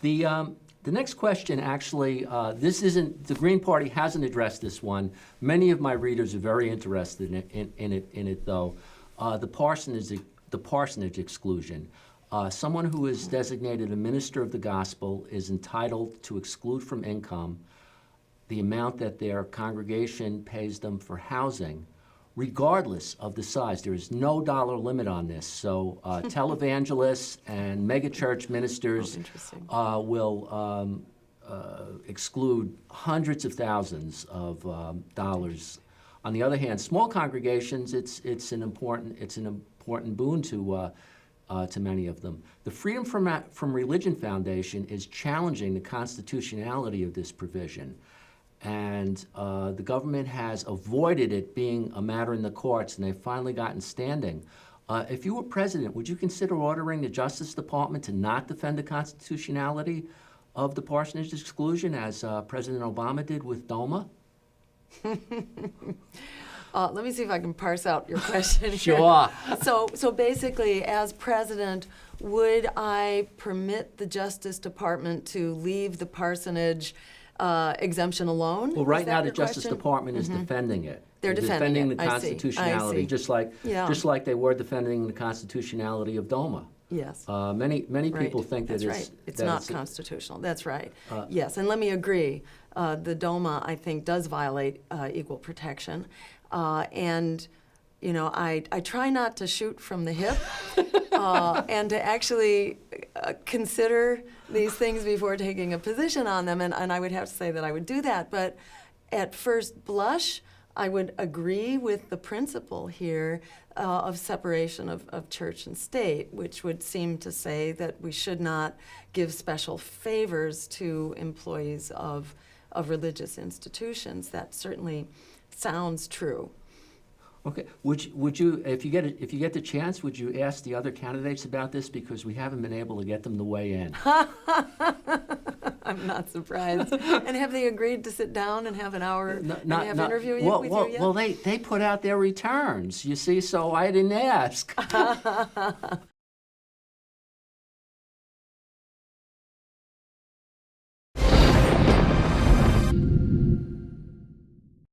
The next question, actually, this isn't, the Green Party hasn't addressed this one. Many of my readers are very interested in it though. The parsonage exclusion. Someone who is designated a minister of the gospel is entitled to exclude from income the amount that their congregation pays them for housing, regardless of the size. There is no dollar limit on this. So televangelists and megachurch ministers will exclude hundreds of thousands of dollars. On the other hand, small congregations, it's an important boon to many of them. The Freedom from Religion Foundation is challenging the constitutionality of this provision. And the government has avoided it being a matter in the courts, and they've finally gotten standing. If you were president, would you consider ordering the Justice Department to not defend the constitutionality of the parsonage exclusion, as President Obama did with DOMA? Let me see if I can parse out your question. Sure. So basically, as president, would I permit the Justice Department to leave the parsonage exemption alone? Well, right now the Justice Department is defending it. They're defending the constitutionality, I see. just like they were defending the constitutionality of DOMA. Yes. Many people think that it's not constitutional. That's right. Yes, and let me agree. The DOMA, I think, does violate equal protection, and you know, I try not to shoot from the hip, and to actually consider these things before taking a position on them, and I would have to say that I would do that. But at first blush, I would agree with the principle here of separation of church and state, which would seem to say that we should not give special favors to employees of religious institutions. That certainly sounds true. Okay. Would you, if you get the chance, would you ask the other candidates about this, because we haven't been able to get them to weigh in? I'm not surprised. And have they agreed to sit down and have an hour interview with you yet? Well, they put out their returns, you see, so I didn't ask.